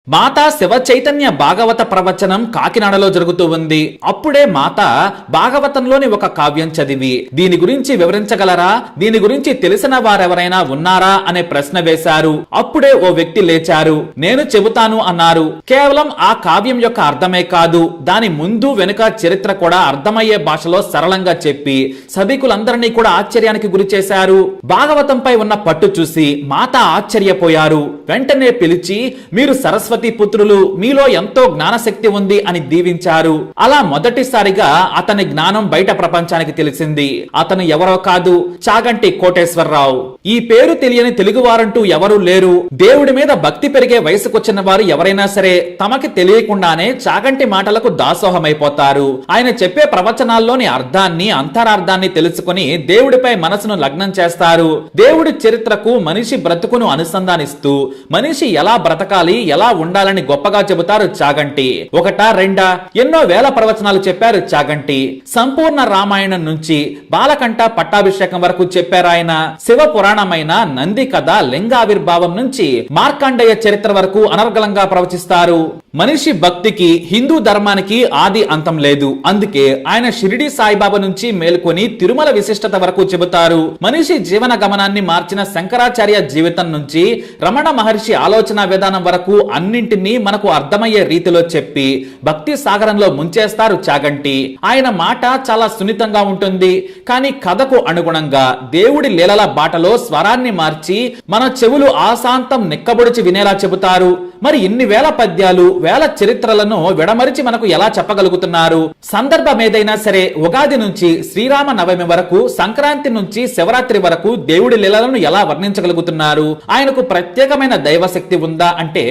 మాతా శివ చైతన్య భాగవత ప్రవచనం కాకినాడలో జరుగుతూ ఉంది. అప్పుడే మాత భాగవతంలోని ఒక కావ్యం చదివి దీని గురించి వివరించగలరా, దీని గురించి తెలిసిన వారెవరైనా ఉన్నారా అనే ప్రశ్న వేశారు. అప్పుడే ఓ వ్యక్తి లేచారు. నేను చెబుతాను అన్నారు. కేవలం ఆ కావ్యం యొక్క అర్థమే కాదు, దాని ముందు వెనుక చరిత్ర కూడా అర్థమయ్యే భాషలో సరళంగా చెప్పి సభికులందరినీ కూడా ఆశ్చర్యానికి గురి చేశారు. భాగవతంపై ఉన్న పట్టు చూసి మాత ఆశ్చర్యపోయారు. వెంటనే పిలిచి, మీరు సరస్వతి పుత్రులు, మీలో ఎంతో జ్ఞానశక్తి ఉంది అని దీవించారు. అలా మొదటిసారిగా అతని జ్ఞానం బయట ప్రపంచానికి తెలిసింది. అతను ఎవరో కాదు, చాగంటి కోటేశ్వరరావు. ఈ పేరు తెలియని తెలుగువారంటూ ఎవరూ లేరు. దేవుడి మీద భక్తి పెరిగే వయసుకొచ్చిన వారు ఎవరైనా సరే తమకి తెలియకుండానే చాగంటి మాటలకు దాసోహమైపోతారు. ఆయన చెప్పే ప్రవచనాల్లోని అర్థాన్ని, అంతరార్థాన్ని తెలుసుకుని దేవుడిపై మనసును లగ్నం చేస్తారు. దేవుడి చరిత్రకు మనిషి బ్రతుకును అనుసంధానిస్తూ మనిషి ఎలా బ్రతకాలి, ఎలా ఉండాలని గొప్పగా చెబుతారు చాగంటి. ఒకటా రెండా ఎన్నో వేల ప్రవచనాలు చెప్పారు చాగంటి. సంపూర్ణ రామాయణం నుంచి బాలకంఠ పట్టాభిషేకం వరకు చెప్పారు ఆయన. శివ పురాణమైన నంది కథ, లింగావిర్భావం నుంచి మార్కండేయ చరిత్ర వరకు అనర్గళంగా ప్రవచిస్తారు. మనిషి భక్తికి, హిందూ ధర్మానికి ఆది అంతం లేదు. అందుకే ఆయన షిరిడి సాయిబాబా నుంచి మేల్కొని తిరుమల విశిష్టత వరకు చెబుతారు. మనిషి జీవన గమనాన్ని మార్చిన శంకరాచార్య జీవితం నుంచి రమణ మహర్షి ఆలోచన విధానం వరకు అన్నింటినీ మనకు అర్థమయ్యే రీతిలో చెప్పి భక్తి సాగరంలో ముంచేస్తారు చాగంటి. ఆయన మాట చాలా సున్నితంగా ఉంటుంది, కానీ కథకు అనుగుణంగా దేవుడి లీలల బాటలో స్వరాన్ని మార్చి మన చెవులు ఆశాంతం నిక్కబొడిచి వినేలా చెబుతారు. మరి ఇన్ని వేల పద్యాలు, వేల చరిత్రలను విడమరిచి మనకు ఎలా చెప్పగలుగుతున్నారు? సందర్భం ఏదైనా సరే, ఉగాది నుంచి శ్రీరామ నవమి వరకు, సంక్రాంతి నుంచి శివరాత్రి వరకు దేవుడి లీలలను ఎలా వర్ణించగలుగుతున్నారు? ఆయనకు ప్రత్యేకమైన దైవశక్తి ఉందా అంటే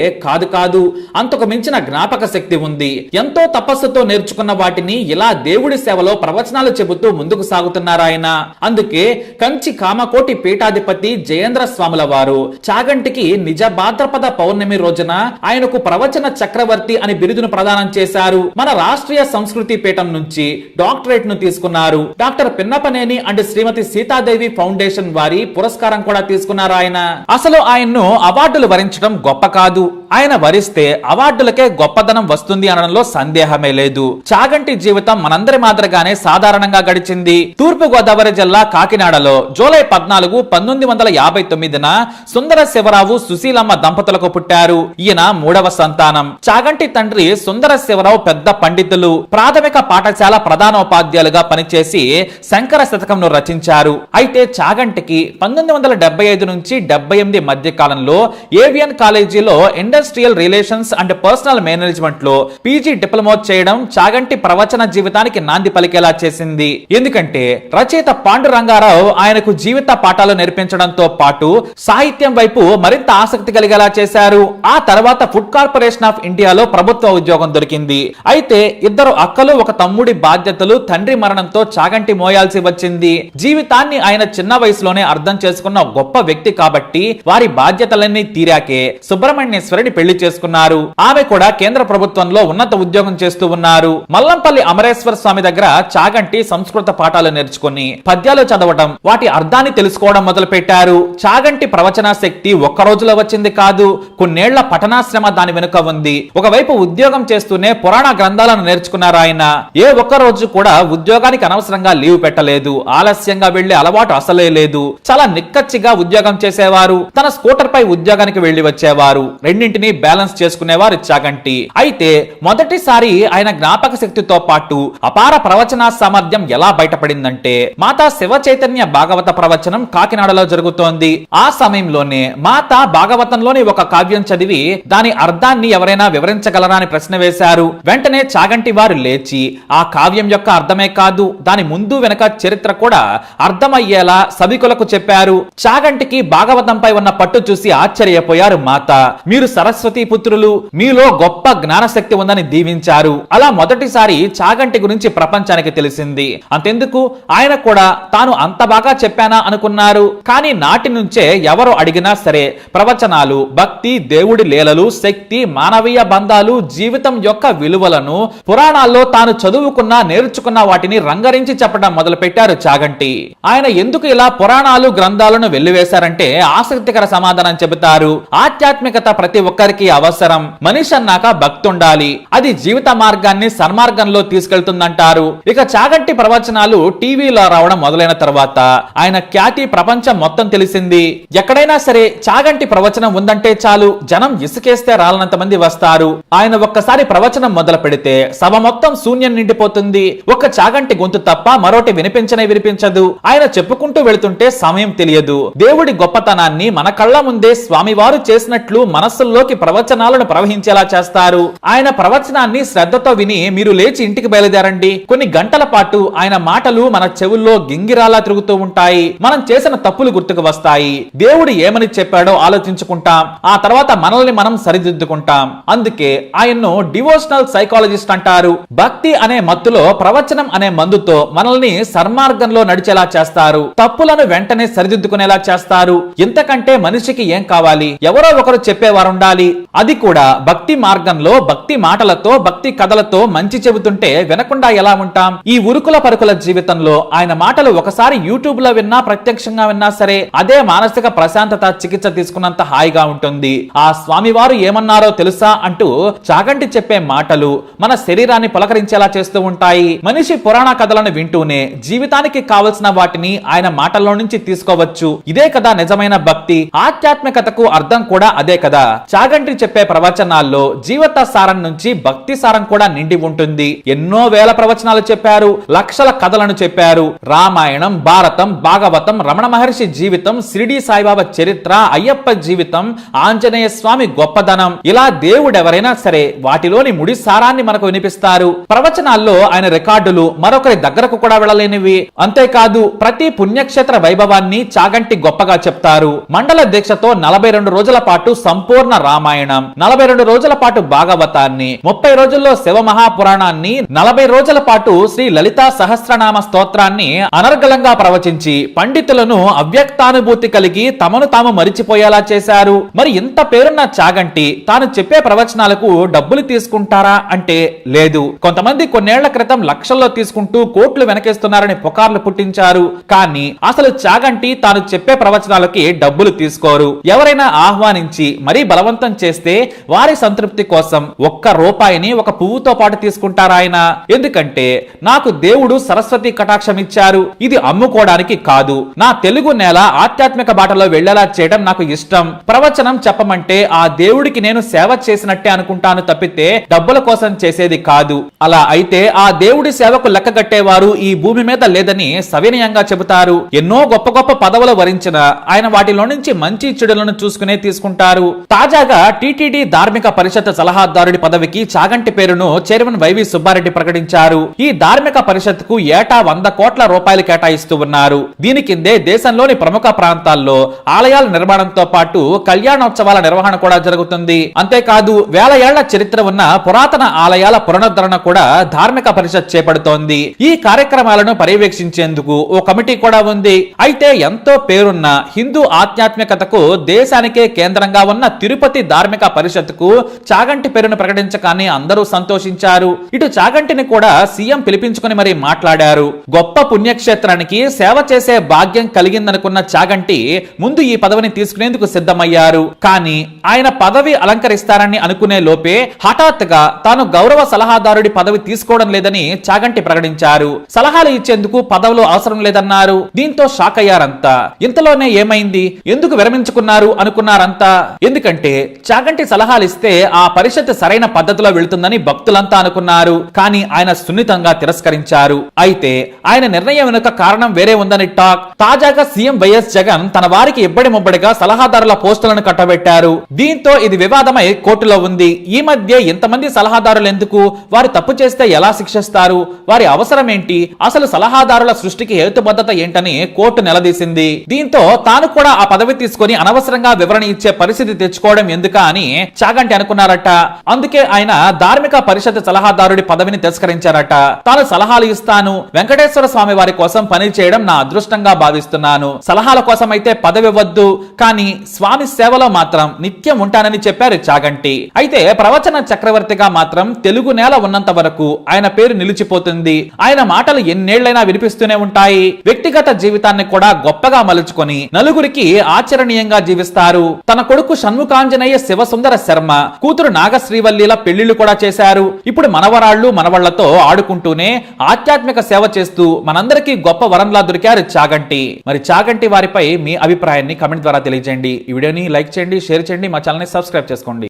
కాదు. అంతకు మించిన జ్ఞాపక శక్తి ఉంది. ఎంతో తపస్సుతో నేర్చుకున్న వాటిని ఇలా దేవుడి సేవలో ప్రవచనాలు చెబుతూ ముందుకు సాగుతున్నారు ఆయన. అందుకే కంచి కామకోటి పీఠాధిపతి జయేంద్ర స్వాముల వారు చాగంటికి నిజ భాద్రపద పౌర్ణమి రోజున ఆయనకు ప్రవచన చక్రవర్తి అని బిరుదును ప్రదానం చేశారు. మన రాష్ట్రీయ సంస్కృతి పీఠం నుంచి డాక్టరేట్ ను తీసుకున్నారు. Doctor Pinnapaneni and Shrimati Sitadevi foundation వారి పురస్కారం కూడా తీసుకున్నారు ఆయన. అసలు ఆయన్ను అవార్డులు వరించడం గొప్ప కాదు, ఆయన వరిస్తే అవార్డులకే గొప్పదనం వస్తుంది అనడంలో సందేహమే లేదు. చాగంటి జీవితం మనందరి మాదిరిగానే సాధారణంగా గడిచింది. తూర్పు గోదావరి జిల్లా కాకినాడలో జూలై 14, 1959న సుందర శివరావు, సుశీలమ్మ దంపతులకు పుట్టారు. ఈయన మూడవ సంతానం. చాగంటి తండ్రి సుందర శివరావు పెద్ద పండితులు. ప్రాథమిక పాఠశాల ప్రధానోపాధ్యాయులుగా పనిచేసి శంకర శతకంను రచించారు. అయితే చాగంటికి 1975 నుంచి 78 మధ్య కాలంలో ఏవియన్ కాలేజీలో industrial relations and personal management లో పీజీ డిప్లొమా చేయడం చాగంటి ప్రవచన జీవితానికి నాంది పలికేలా చేసింది. ఎందుకంటే రచయిత పాండురంగారావు ఆయనకు జీవిత పాఠాలు నేర్పించడంతో పాటు సాహిత్యం వైపు మరింత ఆసక్తి కలిగేలా చేశారు. ఆ తర్వాత ఫుడ్ కార్పొరేషన్ ఆఫ్ ఇండియాలో ప్రభుత్వ ఉద్యోగం దొరికింది. అయితే ఇద్దరు అక్కలు, ఒక తమ్ముడి బాధ్యతలు తండ్రి మరణంతో చాగంటి మోయాల్సి వచ్చింది. జీవితాన్ని ఆయన చిన్న వయసులోనే అర్థం చేసుకున్న గొప్ప వ్యక్తి కాబట్టి వారి బాధ్యతలన్నీ తీరాకే సుబ్రహ్మణ్యేశ్వరిని పెళ్లి చేసుకున్నారు. ఆమె కూడా కేంద్ర ప్రభుత్వంలో ఉన్నత ఉద్యోగం చేస్తూ ఉన్నారు. మల్లంపల్లి అమరేశ్వర స్వామి దగ్గర చాగంటి సంస్కృత పాఠాలు నేర్చుకుని పద్యాలు చదవడం, వాటి అర్థాన్ని తెలుసుకోవడం మొదలు పెట్టారు. చాగంటి ప్రవచన శక్తి ఒక్క రోజులో వచ్చింది కాదు, కొన్నేళ్ల పఠనాశ్రమ దాని వెనుక ఉంది. ఒకవైపు ఉద్యోగం చేస్తూనే పురాణ గ్రంథాలను నేర్చుకున్నారు ఆయన. ఏ ఒక్క రోజు కూడా ఉద్యోగానికి అనవసరంగా లీవ్ పెట్టలేదు. ఆలస్యంగా వెళ్లే అలవాటు అసలే లేదు. చాలా నిక్కచ్చిగా ఉద్యోగం చేసేవారు. తన స్కూటర్ పై ఉద్యోగానికి వెళ్లి వచ్చేవారు. రెండింటినీ బ్యాలెన్స్ చేసుకునేవారు చాగంటి. అయితే మొదటిసారి ఆయన జ్ఞాపక శక్తితో పాటు అపార ప్రవచన సామర్థ్యం ఎలా బయటపడిందంటే, మాతా శివ చైతన్య భాగవత ప్రవచనం కాకినాడలో జరుగుతోంది. ఆ సమయంలోనే మాత భాగవతంలోని ఒక కావ్యం చదివి దాని అర్థాన్ని ఎవరైనా వివరించగలరా అని ప్రశ్న వేశారు. వెంటనే చాగంటి వారు లేచి ఆ కావ్యం యొక్క అర్థమే కాదు, దాని ముందు వెనక చరిత్ర కూడా అర్థమయ్యేలా సభికులకు చెప్పారు. చాగంటికి భాగవతంపై ఉన్న పట్టు చూసి ఆశ్చర్యపోయారు మాత. మీరు సరస్వతి పుత్రులు, మీలో గొప్ప జ్ఞానశక్తి ఉందని దీవించారు. అలా మొదటిసారి చాగంటి గురించి ప్రపంచానికి తెలిసింది. అంతెందుకు, ఆయన కూడా తాను అంత బాగా చెప్పానా అనుకున్నారు. కానీ నాటి నుంచే ఎవరు అడిగినా సరే ప్రవచనాలు, భక్తి, దేవుడి లీల లీలలు, శక్తి, మానవీయ బంధాలు, జీవితం యొక్క విలువలను పురాణాల్లో తాను చదువుకున్న నేర్చుకున్న వాటిని రంగరించి చెప్పడం మొదలు పెట్టారు చాగంటి. ఆయన ఎందుకు ఇలా పురాణాలు గ్రంథాలను వెళ్లివేశారంటే ఆసక్తికర సమాధానం చెబుతారు. ఆధ్యాత్మికత ప్రతి ఒక్కరికి అవసరం. మనిషి అన్నాక భక్తి ఉండాలి. అది జీవిత మార్గాన్ని సన్మార్గంలో తీసుకెళ్తుందంటారు. ఇక చాగంటి ప్రవచనాలు టీవీలో రావడం మొదలైన తర్వాత ఆయన ఖ్యాతి ప్రపంచం మొత్తం తెలిసింది. ఎక్కడైనా సరే చాగంటి ప్రవచనం ఉందంటే చాలు, జనం ఇసుకేస్తే రాలనంత మంది వస్తారు. ఆయన ఒక్కసారి ప్రవచనం మొదలు పెడితే సభ మొత్తం శూన్యం నిండిపోతుంది. ఒక్క చాగంటి గొంతు తప్ప మరోటి వినిపించదు. ఆయన చెప్పుకుంటూ వెళుతుంటే సమయం తెలియదు. దేవుడి గొప్పతనాన్ని మన కళ్ళ ముందే స్వామివారు చేసినట్లు మనస్సుల్లోకి ప్రవచనాలను ప్రవహించేలా చేస్తారు. ఆయన ప్రవచనాన్ని శ్రద్ధతో విని మీరు లేచి ఇంటికి బయలుదేరండి. కొన్ని గంటల పాటు ఆయన మాటలు మన చెవుల్లో గింగిరాలా తిరుగుతూ ఉంటాయి. మనం చేసిన తప్పులు గుర్తుకు వస్తాయి. దేవుడు ఏమని చెప్పాడో ఆలోచించుకుంటాం. ఆ తర్వాత మనల్ని మనం సరిదిద్దుకుంటాం. అందుకే ఆయన్ను డివోషనల్ సైకాలజిస్ట్ అంటారు. భక్తి అనే మత్తులో ప్రవచనం అనే మందుతో మనల్ని సన్మార్గంలో నడిచేలా చేస్తారు. తప్పులను వెంటనే సరిదిద్దుకునేలా చేస్తారు. ఇంతకంటే మనిషికి ఏం కావాలి? ఎవరో ఒకరు చెప్పేవారుండాలి. అది కూడా భక్తి మార్గంలో, భక్తి మాటలతో, భక్తి కథలతో మంచి చెబుతుంటే వినకుండా ఎలా ఉంటాం? ఈ ఉరుకుల పరుకుల జీవితంలో ఆయన మాటలు ఒకసారి యూట్యూబ్ లో విన్నా, ప్రత్యక్షంగా విన్నా సరే అదే మానసిక ప్రశాంతత చికిత్స తీసుకున్నంత హాయిగా ఉంటుంది. ఆ స్వామివారు ఏమన్నారో తెలుసా అంటూ చాగంటి చెప్పే మాటలు మన శరీరాన్ని పులకరించేలా చేస్తూ ఉంటాయి. మనిషి పురాణ కథలను వింటూనే జీవితానికి కావలసిన వాటిని ఆయన మాటల్లో నుంచి తీసుకోవచ్చు. ఇదే కదా నిజమైన భక్తి. ఆధ్యాత్మికతకు అర్థం కూడా అదే కదా. చాగంటి చెప్పే ప్రవచనాల్లో జీవిత సారం నుంచి భక్తి సారం కూడా నిండి ఉంటుంది. ఎన్నో వేల ప్రవచనాలు చెప్పారు. లక్షల కథలను చెప్పారు. రామాయణం, భారతం, భాగవతం, రమణ మహర్షి జీవితం, షిరిడి సాయిబాబా చరిత్ర, అయ్యప్ప జీవితం, ఆంజనేయ స్వామి గొప్పదనం, ఇలా దేవుడెవరైనా సరే వాటిలోని ముడి సారాన్ని మనకు వినిపిస్తారు. ప్రవచనాల్లో ఆయన రికార్డులు మరొకరి దగ్గరకు కూడా వెళ్ళలేనివి. అంతేకాదు ప్రతి పుణ్యక్షేత్ర వైభవాన్ని చాగంటి గొప్పగా చెప్తారు. మండల దీక్షతో 42 రోజుల పాటు సంపూర్ణ రామాయణం, 42 రోజుల పాటు భాగవతాన్ని, 30 రోజుల్లో శివ మహాపురాణాన్ని, 40 రోజుల పాటు శ్రీ లలితా సహస్రనామ స్తోత్రాన్ని అనర్గళంగా ప్రవచించి పండితులను అవ్యక్తానుభూతి కలిగి తమను తాము మరిచిపోయేలా చేశారు. మరి ఇంత పేరున్న చాగంటి తాను చెప్పే ప్రవచనాలకు డబ్బులు తీసుకుంటారా అంటే లేదు. కొంతమంది కొన్నేళ్ల క్రితం లక్షల్లో తీసుకుంటూ కోట్లు వెనకేస్తున్నారని పుకార్లు పుట్టించారు. కానీ అసలు చాగంటి తాను చెప్పే ప్రవచనాలకి డబ్బులు తీసుకోరు. ఎవరైనా ఆహ్వానించి మరీ బలవంతం చేస్తే వారి సంతృప్తి కోసం ఒక్క రూపాయిని ఒక పువ్వుతో పాటు తీసుకుంటారు ఆయన. ఎందుకంటే నాకు దేవుడు సరస్వతి కటాక్షం ఇచ్చారు, ఇది అమ్ముకోవడానికి కాదు. నా తెలుగు నేల ఆధ్యాత్మిక బాటలో వెళ్లేలా చేయడం నాకు ఇష్టం. ప్రవచనం చెప్పమంటే ఆ దేవుడికి నేను సేవ చేసినట్టే అనుకుంటాను తప్పితే డబ్బుల కోసం చేసేది కాదు. అలా అయితే ఆ దేవుడి సేవకు లెక్కగట్టేవారు ఈ భూమి మీద లేదని సవినయంగా చెబుతారు. ఎన్నో గొప్ప గొప్ప పదవులు వరించిన ఆయన వాటిలో నుంచి మంచి చెడులను చూసుకునే తీసుకుంటారు. తాజాగా టిటిడి ధార్మిక పరిషత్ సలహాదారుడి పదవికి చాగంటి పేరును చైర్మన్ వైవి సుబ్బారెడ్డి ప్రకటించారు. ఈ ధార్మిక పరిషత్ కు ఏటా 100 కోట్ల రూపాయలు కేటాయిస్తూ ఉన్నారు. దీని కిందే దేశంలోని ప్రముఖ ప్రాంతాల్లో ఆలయాల నిర్మాణంతో పాటు కళ్యాణోత్సవాల నిర్వహణ కూడా జరుగుతుంది. అంతేకాదు వేల ఏళ్ల చరిత్ర ఉన్న పురాతన ఆలయాల పునరుద్ధరణ కూడా ధార్మిక పరిషత్ చేపడుతోంది. ఈ కార్యక్రమాలను పర్యవేక్షించేందుకు ఓ కమిటీ కూడా ఉంది. అయితే ఎంతో పేరున్న హిందూ ఆధ్యాత్మికతకు దేశానికే కేంద్రంగా ఉన్న తిరుపతి ధార్మిక పరిషత్కు చాగంటి పేరును ప్రకటించగానే అందరూ సంతోషించారు. ఇటు చాగంటిని కూడా సీఎం పిలిపించుకుని మరీ మాట్లాడారు. గొప్ప పుణ్యక్షేత్రానికి సేవ చేసే భాగ్యం కలిగిందనుకున్న చాగంటి ముందు ఈ పదవిని తీసుకునేందుకు సిద్ధమయ్యారు. కానీ ఆయన పదవి అలంకరిస్తారని అనుకునే లోపే హఠాత్తుగా తాను గౌరవ సలహాదారుడి పదవి తీసుకోవడం లేదని చాగంటి ప్రకటించారు. సలహాలు ఇచ్చేందుకు పదవులు అవసరం లేదన్నారు. దీంతో షాక్ అయ్యారంతా. ఇంతలోనే ఏమైంది, ఎందుకు విరమించుకున్నారు అనుకున్నారంతా. ఎందుకంటే చాగంటి సలహాలు ఇస్తే ఆ పరిషత్ సరైన పద్ధతిలో వెళుతుందని భక్తులంతా అనుకున్నారు. కానీ ఆయన సున్నితంగా తిరస్కరించారు. అయితే ఆయన నిర్ణయం వెనుక కారణం వేరే ఉందని టాక్. తాజాగా సీఎం వైఎస్ జగన్ తన వారికి ఇబ్బడి ముబ్బడిగా సలహాదారుల పోస్టులను కట్టబెట్టారు. దీంతో ఇది వివాదమై కోర్టులో ఉంది. ఈ మధ్య ఇంతమంది సలహాదారులు ఎందుకు, వారు తప్పు చేస్తే ఎలా శిక్షిస్తారు, వారి అవసరం ఏంటి, అసలు సలహాదారుల సృష్టికి హేతుబద్ధత ఏంటని కోర్టు నిలదీసింది. దీంతో తాను కూడా ఆ పదవి తీసుకొని అనవసరంగా వివరణ ఇచ్చే పరిస్థితి తెచ్చుకోవడం ఎందుకా అని చాగంటి అనుకున్నారట. అందుకే ఆయన ధార్మిక పరిషత్ సలహాదారుడి పదవిని తిరస్కరించారట. తాను సలహాలు ఇస్తాను, వెంకటేశ్వర స్వామి వారి కోసం పని చేయడం నా అదృష్టంగా భావిస్తున్నాను. సలహాల కోసం అయితే పదవి వద్దు, కానీ స్వామి సేవలో మాత్రం నిత్యం ఉంటానని చెప్పారు చాగంటి. అయితే ప్రవచన చక్రవర్తిగా మాత్రం తెలుగు నేల ఉన్నంత వరకు ఆయన పేరు నిలిచిపోతుంది. ఆయన మాటలు ఎన్నేళ్లైనా వినిపిస్తూనే ఉంటాయి. వ్యక్తిగత జీవితాన్ని కూడా గొప్పగా మలుచుకొని నలుగురికి ఆచరణీయంగా జీవిస్తారు. తన కొడుకు షణ్ముఖాంజనేయ శివసుందర శర్మ, కూతురు నాగశ్రీవల్లిల పెళ్లిళ్లు కూడా చేశారు. ఇప్పుడు మనవరాళ్లు మనవళ్లతో ఆడుకుంటూనే ఆధ్యాత్మిక సేవ చేస్తూ మనందరికీ గొప్ప వరంలా దొరికారు చాగంటి. మరి చాగంటి వారిపై మీ అభిప్రాయాన్ని కమెంట్ ద్వారా తెలియజేయండి. ఈ వీడియోని లైక్ చేయండి, షేర్ చేయండి, మా ఛానల్ ని సబ్స్క్రైబ్ చేసుకోండి.